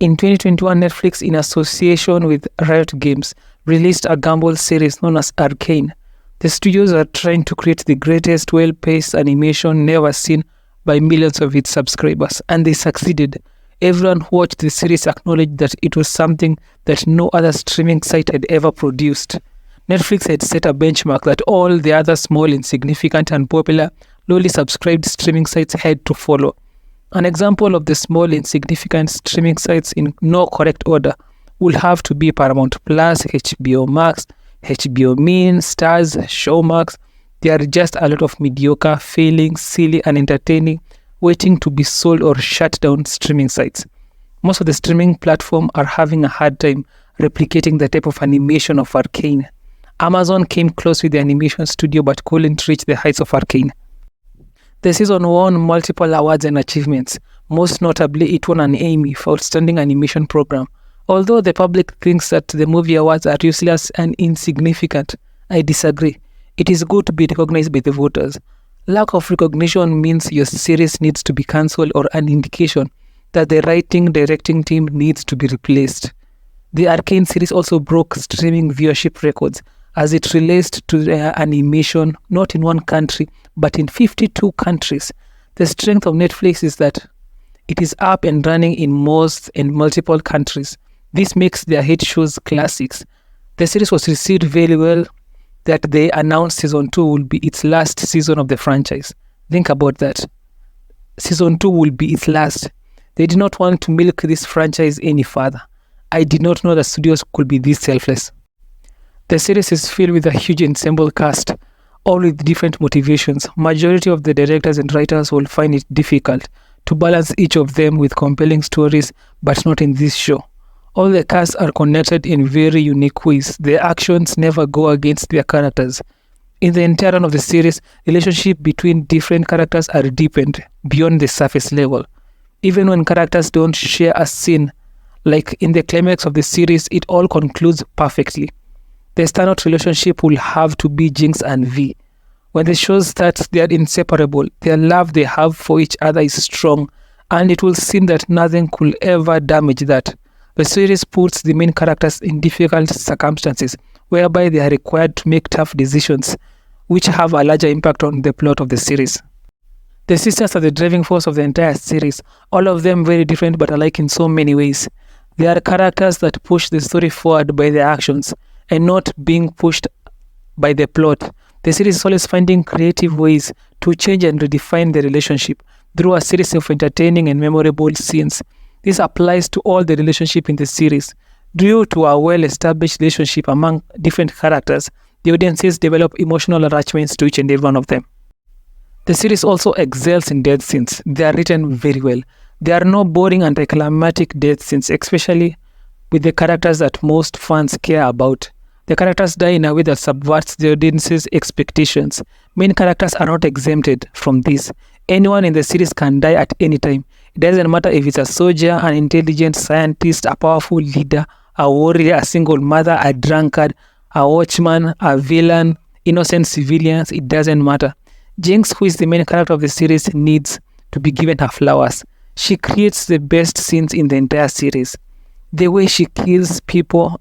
In 2021, Netflix, in association with Riot Games, released a gamble series known as Arcane. The studios are trying to create the greatest well-paced animation never seen by millions of its subscribers, and they succeeded. Everyone who watched the series acknowledged that it was something that no other streaming site had ever produced. Netflix had set a benchmark that all the other small, insignificant, and popular, lowly subscribed streaming sites had to follow. An example of the small, insignificant streaming sites in no correct order would have to be Paramount Plus, HBO Max, HBO Min, Stars, Showmax. There are just a lot of mediocre, failing, silly, and entertaining, waiting to be sold or shut down streaming sites. Most of the streaming platforms are having a hard time replicating the type of animation of Arcane. Amazon came close with the animation studio but couldn't reach the heights of Arcane. The season won multiple awards and achievements. Most notably, it won an Emmy for Outstanding Animation Program. Although the public thinks that the movie awards are useless and insignificant, I disagree. It is good to be recognized by the voters. Lack of recognition means your series needs to be cancelled or an indication that the directing team needs to be replaced. The Arcane series also broke streaming viewership records as it released to their animation not in one country but in 52 countries. The strength of Netflix is that it is up and running in most and multiple countries. This makes their hit shows classics. The series was received very well that they announced season 2 will be its last season of the franchise. Think about that. Season 2 will be its last. They did not want to milk this franchise any further. I did not know that studios could be this selfless. The series is filled with a huge ensemble cast, all with different motivations. Majority of the directors and writers will find it difficult to balance each of them with compelling stories, but not in this show. All the casts are connected in very unique ways. Their actions never go against their characters. In the entire run of the series, relationships between different characters are deepened beyond the surface level. Even when characters don't share a scene, like in the climax of the series, it all concludes perfectly. The standout relationship will have to be Jinx and V. When the show starts, they are inseparable. Their love they have for each other is strong, and it will seem that nothing could ever damage that. The series puts the main characters in difficult circumstances, whereby they are required to make tough decisions, which have a larger impact on the plot of the series. The sisters are the driving force of the entire series, all of them very different but alike in so many ways. They are characters that push the story forward by their actions, and not being pushed by the plot. The series is always finding creative ways to change and redefine the relationship through a series of entertaining and memorable scenes. This applies to all the relationships in the series. Due to a well-established relationship among different characters, the audiences develop emotional attachments to each and every one of them. The series also excels in death scenes. They are written very well. There are no boring anticlimactic death scenes, especially with the characters that most fans care about. The characters die in a way that subverts the audience's expectations. Main characters are not exempted from this. Anyone in the series can die at any time. It doesn't matter if it's a soldier, an intelligent scientist, a powerful leader, a warrior, a single mother, a drunkard, a watchman, a villain, innocent civilians, it doesn't matter. Jinx, who is the main character of the series, needs to be given her flowers. She creates the best scenes in the entire series. The way she kills people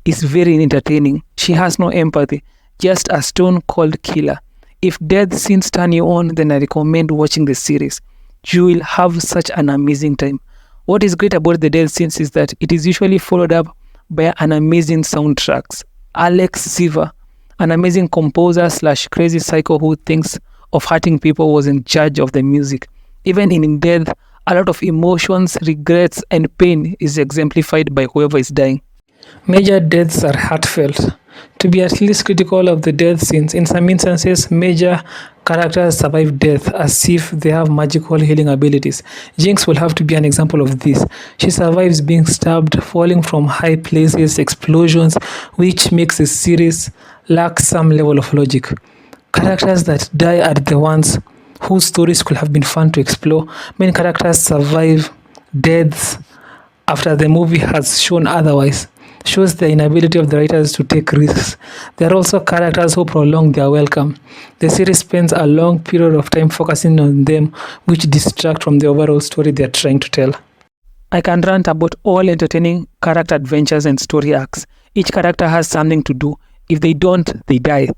is very entertaining. She has no empathy, just a stone-cold killer. If death scenes turn you on, then I recommend watching the series. You will have such an amazing time. What is great about the death scenes is that it is usually followed up by an amazing soundtracks. Alex Siva, an amazing composer / crazy psycho who thinks of hurting people, was in charge of the music. Even in death, a lot of emotions, regrets, and pain is exemplified by whoever is dying. Major deaths are heartfelt. To be at least critical of the death scenes, in some instances, major characters survive death as if they have magical healing abilities. Jinx will have to be an example of this. She survives being stabbed, falling from high places, explosions, which makes the series lack some level of logic. Characters that die are the ones whose stories could have been fun to explore. Main characters survive deaths after the movie has shown otherwise. Shows the inability of the writers to take risks. There are also characters who prolong their welcome. The series spends a long period of time focusing on them, which distract from the overall story they are trying to tell. I can rant about all entertaining character adventures and story arcs. Each character has something to do. If they don't, they die.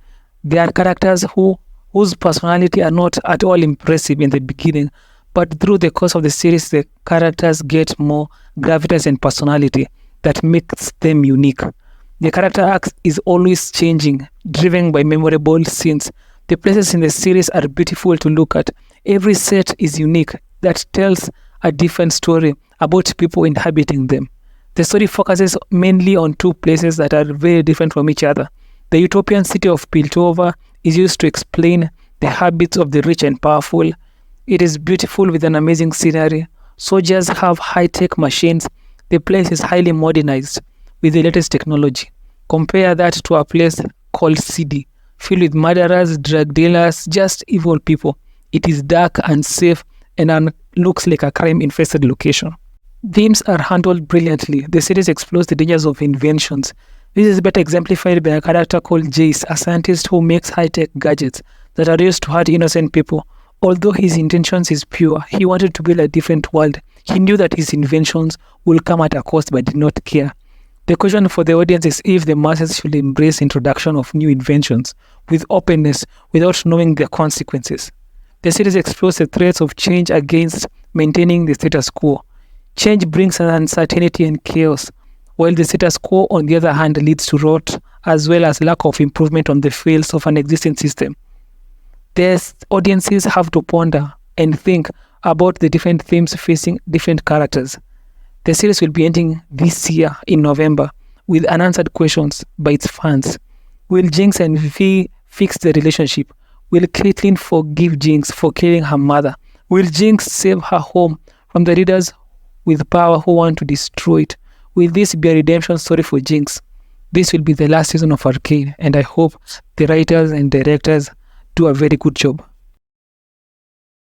There are characters whose personality are not at all impressive in the beginning, but through the course of the series, the characters get more gravitas and personality that makes them unique. The character arc is always changing, driven by memorable scenes. The places in the series are beautiful to look at. Every set is unique that tells a different story about people inhabiting them. The story focuses mainly on two places that are very different from each other. The utopian city of Piltover is used to explain the habits of the rich and powerful. It is beautiful with an amazing scenery. Soldiers have high-tech machines. The place is highly modernized with the latest technology. Compare that to a place called CD, filled with murderers, drug dealers, just evil people. It is dark, unsafe, and looks like a crime-infested location. Themes are handled brilliantly. The series explores the dangers of inventions. This is better exemplified by a character called Jace, a scientist who makes high-tech gadgets that are used to hurt innocent people. Although his intentions is pure, he wanted to build a different world. He knew that his inventions will come at a cost but did not care. The question for the audience is if the masses should embrace introduction of new inventions with openness without knowing the consequences. The series explores the threats of change against maintaining the status quo. Change brings uncertainty and chaos, while the status quo, on the other hand, leads to rot as well as lack of improvement on the fields of an existing system. The audiences have to ponder and think about the different themes facing different characters. The series will be ending this year in November with unanswered questions by its fans. Will Jinx and Vi fix the relationship? Will Caitlyn forgive Jinx for killing her mother? Will Jinx save her home from the readers with power who want to destroy it? Will this be a redemption story for Jinx? This will be the last season of Arcane, and I hope the writers and directors do a very good job.